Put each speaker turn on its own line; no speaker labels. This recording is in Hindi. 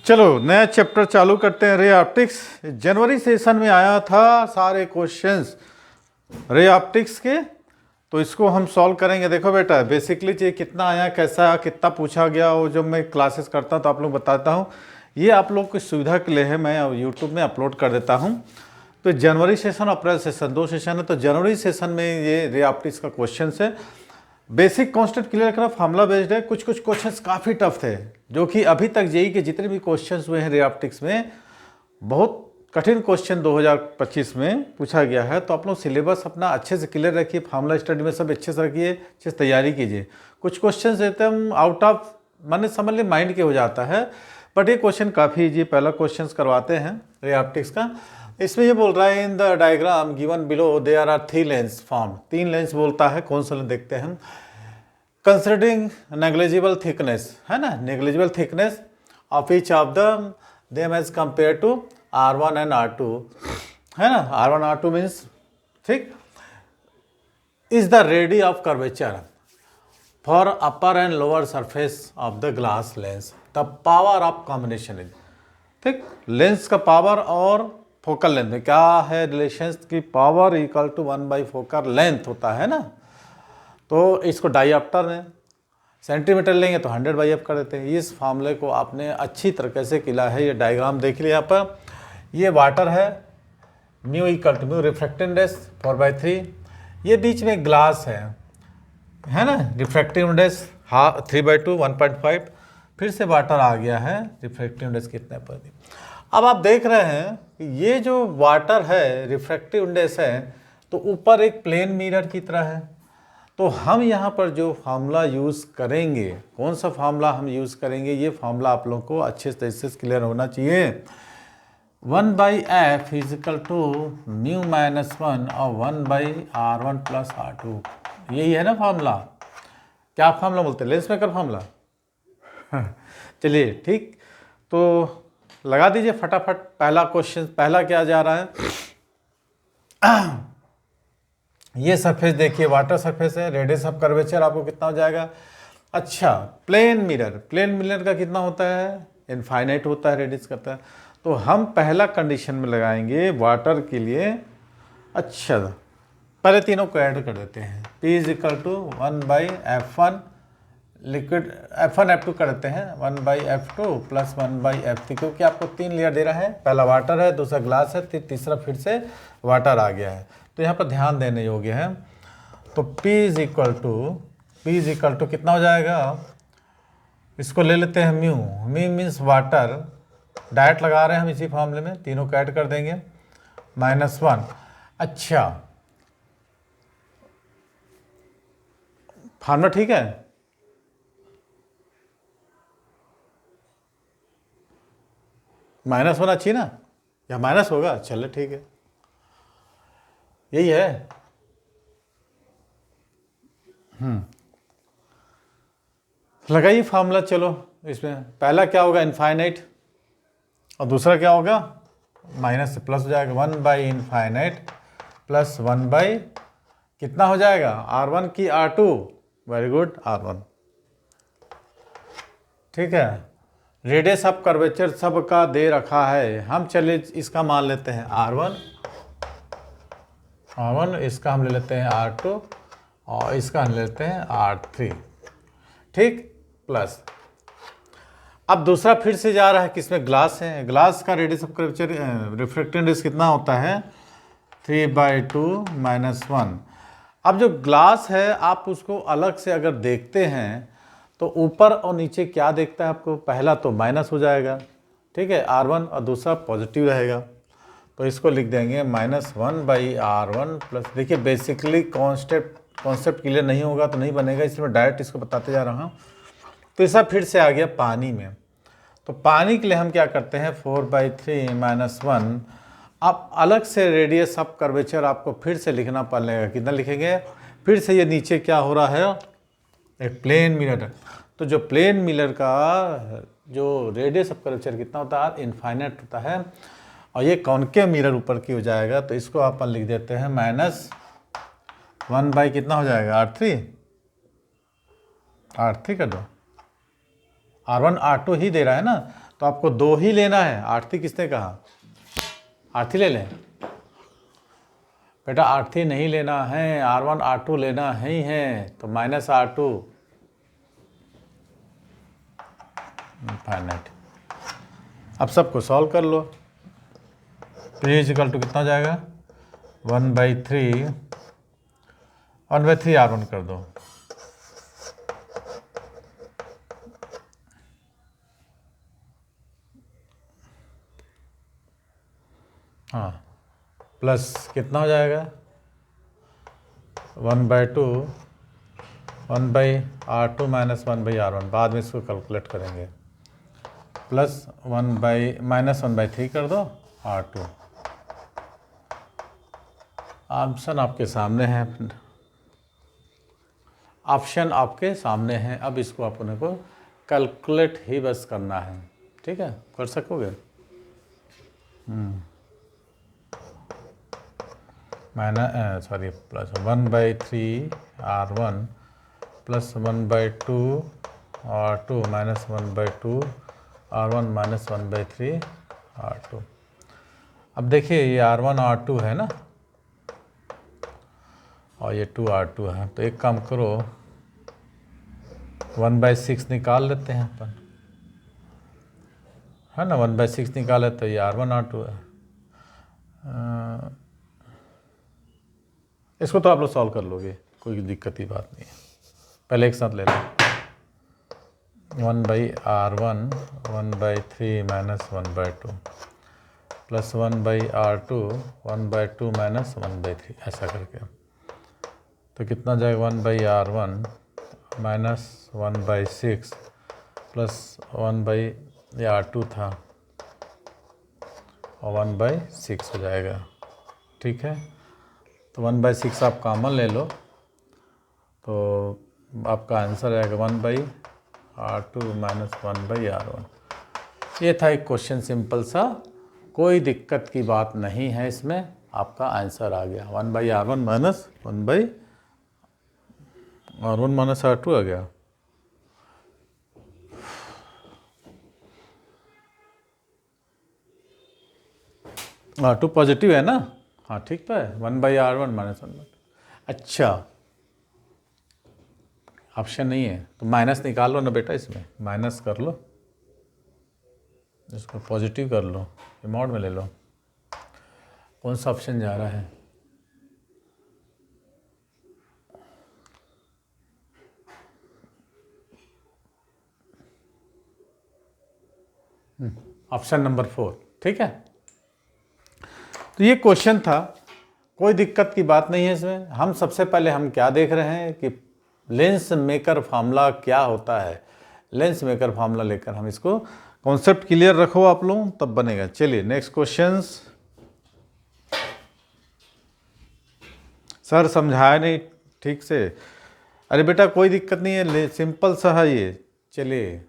चलो नया चैप्टर चालू करते हैं। रे ऑप्टिक्स जनवरी सेशन में आया था सारे क्वेश्चंस रे ऑप्टिक्स के, तो इसको हम सॉल्व करेंगे। देखो बेटा, बेसिकली ये कितना आया, कैसा आया, कितना पूछा गया, वो जब मैं क्लासेस करता हूँ तो आप लोग बताता हूँ। ये आप लोग की सुविधा के लिए है, मैं यूट्यूब में अपलोड कर देता हूँ। तो जनवरी सेशन, अप्रैल सेशन, 2 सेशन है। तो जनवरी सेशन में ये रे ऑप्टिक्स का क्वेश्चन है। बेसिक कॉन्सेप्ट क्लियर करना, फार्मूला बेस्ड है। कुछ कुछ क्वेश्चंस काफ़ी टफ थे, जो कि अभी तक जेई के जितने भी क्वेश्चंस हुए हैं रे ऑप्टिक्स में, बहुत कठिन क्वेश्चन 2025 में पूछा गया है। तो आप लोग सिलेबस अपना अच्छे से क्लियर रखिए, फार्मूला स्टडी में सब अच्छे से रखिए, अच्छे से तैयारी कीजिए। कुछ क्वेश्चन एकदम आउट ऑफ माने समझ ले माइंड के हो जाता है, बट ये क्वेश्चन काफ़ी ईजी। पहला क्वेश्चन करवाते हैं रे ऑप्टिक्स का। इसमें ये बोल रहा है, in the diagram given below there are 3 lens form. 3 lens बोलता है, कौन सा लेंस देखते हैं हम। कंसिडरिंग नेग्लिजिबल थिकनेस, है ना, negligible thickness of each of them as compared to R1 and R2, है ना। R1 R2 मीन्स ठीक, is the radii of curvature for upper and lower surface of the glass lens, the power of combination is ठीक। लेंस का पावर और फोकल लेंथ में क्या है रिलेशन की, power equal to 1/4 focal length होता है ना। तो इसको डाइऑप्टर में सेंटीमीटर लेंगे तो 100/f कर देते हैं। इस फार्मूले को आपने अच्छी तरीके से किया है। ये डायग्राम देख लिया यहाँ पर। ये वाटर है, mu equal to mu refractive index 4/3। ये बीच में ग्लास है ना, रिफ्रैक्टिव इंडेक्स 3/2 1.5। फिर से वाटर आ गया है, रिफ्रैक्टिव इंडेक्स कितने पर। अब आप देख रहे हैं कि ये जो वाटर है, रिफ्रैक्टिव इंडेक्स है, तो ऊपर एक प्लेन मिरर की तरह है। तो हम यहाँ पर जो फार्मूला यूज़ करेंगे, कौन सा फार्मूला हम यूज़ करेंगे, ये फार्मूला आप लोगों को अच्छे तरीके से क्लियर होना चाहिए। 1/f is equal to mu minus 1 और 1/r1 प्लस R2, यही है ना फार्मूला। क्या फार्मूला बोलते हैं, लेंस मेकर फार्मूला। चलिए ठीक, तो लगा दीजिए फटाफट। पहला क्वेश्चन, पहला क्या जा रहा है, ये सरफेस देखिए, वाटर सरफेस है, रेडियस ऑफ कर्वेचर आपको कितना हो जाएगा। अच्छा, प्लेन मिरर, प्लेन मिरर का कितना होता है, इनफाइनाइट होता है, रेडियस करता है। तो हम पहला कंडीशन में लगाएंगे वाटर के लिए। अच्छा, पहले तीनों को ऐड कर देते हैं। P is equal to 1/f1 liquid, F1 F2 कर देते हैं, 1/f2 प्लस 1/f3, क्योंकि आपको 3 लेयर दे रहा है। पहला वाटर है, दूसरा ग्लास है, तीसरा फिर से वाटर आ गया है। तो यहाँ पर ध्यान देने योग्य है। तो P इज इक्वल टू कितना हो जाएगा, इसको ले लेते हैं mu. Mu means water, direct लगा रहे हैं हम इसी फॉर्मूले में, तीनों को ऐड कर देंगे, -1। अच्छा, फार्मूला ठीक है, माइनस होना चाहिए ना, या माइनस होगा, चले ठीक है, यही है। लगाइए फार्मूला। चलो, इसमें पहला क्या होगा, इनफाइनाइट, और दूसरा क्या होगा, माइनस से प्लस हो जाएगा, 1/इनफाइनाइट प्लस 1/ कितना हो जाएगा, R1 की R2, वेरी गुड, R1। ठीक है, रेडियस ऑफ कर्वेचर सबका दे रखा है। हम चलिए इसका मान लेते हैं R1, इसका हम ले लेते हैं R2, और इसका हम ले लेते हैं R3, ठीक, प्लस। अब दूसरा फिर से जा रहा है, किसमें, ग्लास है। ग्लास का radius of curvature, refractive index कितना होता है, 3/2 -1। अब जो ग्लास है, आप उसको अलग से अगर देखते हैं तो ऊपर और नीचे क्या देखता है आपको, पहला तो माइनस हो जाएगा, ठीक है, R1, और दूसरा पॉजिटिव रहेगा। तो इसको लिख देंगे -1/R1 प्लस, देखिए बेसिकली कॉन्सेप्ट क्लियर नहीं होगा तो नहीं बनेगा, इसलिए मैं डायरेक्ट इसको बताते जा रहा हूँ। तो ऐसा फिर से आ गया पानी में। तो पानी के लिए हम क्या करते हैं, 4/3 -1। अब अलग से रेडियस ऑफ कर्वेचर आपको फिर से लिखना पड़ेगा, कितना लिखेंगे, फिर से ये नीचे क्या हो रहा है, एक प्लेन मिरर। तो जो प्लेन मिरर का जो रेडियस ऑफ कर्वेचर कितना होता है, इनफाइनाइट होता है, और ये कॉनकेव मिरर ऊपर की हो जाएगा। तो इसको अपन लिख देते हैं -1/ कितना हो जाएगा, R3 कर दो, R1 R2 ही दे रहा है ना, तो आपको 2 ही लेना है। आरती किसने कहा? आरती ले लें बेटा, आरती नहीं लेना है, R1 R2 लेना ही है, तो -R2 फाइनाइट। अब सबको सॉल्व कर लो। P इजिकल टू कितना हो जाएगा? 1/3 R1 कर दो। हाँ, प्लस कितना हो जाएगा? 1/2 1/R2 माइनस 1/R1, बाद में इसको कैलकुलेट करेंगे। प्लस -1/3 कर दो R2। ऑप्शन आपके सामने है, ऑप्शन आपके सामने है। अब इसको अपने को कैलकुलेट ही बस करना है। ठीक है, कर सकोगे? Plus 1/3 R1 plus 1/2 R2 minus 1/2 R1 minus 1/3 R2। अब देखिए ये R1 R2 है ना, और ये 2R2 है, तो एक काम करो 1/6 निकाल लेते हैं अपन, है ना। 1/6 निकाले तो ये R1 R2 है। इसको तो आप लोग सॉल्व कर लोगे, कोई दिक्कत की बात नहीं है। पहले एक साथ ले लो। 1/R1 1/3 minus 1/2 plus 1/R2 1/2 minus 1/3, ऐसा करके। तो कितना जाएगा? 1/R1 माइनस 1/6 प्लस 1/R2 था और 1/6 हो जाएगा। ठीक है, तो 1/6 आप कॉमन ले लो, तो आपका आंसर आएगा 1/R2 माइनस 1/R1। ये था एक क्वेश्चन, सिंपल सा, कोई दिक्कत की बात नहीं है इसमें। आपका आंसर आ गया 1/R1 minus 1/R1 minus R2 आ गया। R2 पॉजिटिव है ना? हाँ ठीक तो है। 1/R1 minus 1/2। अच्छा, ऑप्शन नहीं है तो माइनस निकाल लो ना बेटा, इसमें माइनस कर लो, इसको पॉजिटिव कर लो, मोड में ले लो। कौन सा ऑप्शन जा रहा है? Option number 4। ठीक है, तो ये क्वेश्चन था, कोई दिक्कत की बात नहीं है इसमें। हम सबसे पहले हम क्या देख रहे हैं कि लेंस मेकर फार्मूला क्या होता है। लेंस मेकर फार्मूला लेकर हम इसको, कॉन्सेप्ट क्लियर रखो आप लोग, तब बनेगा। चलिए नेक्स्ट क्वेश्चंस। सर समझाया नहीं ठीक से। अरे बेटा कोई दिक्कत नहीं है, सिंपल सा है ये। चलिए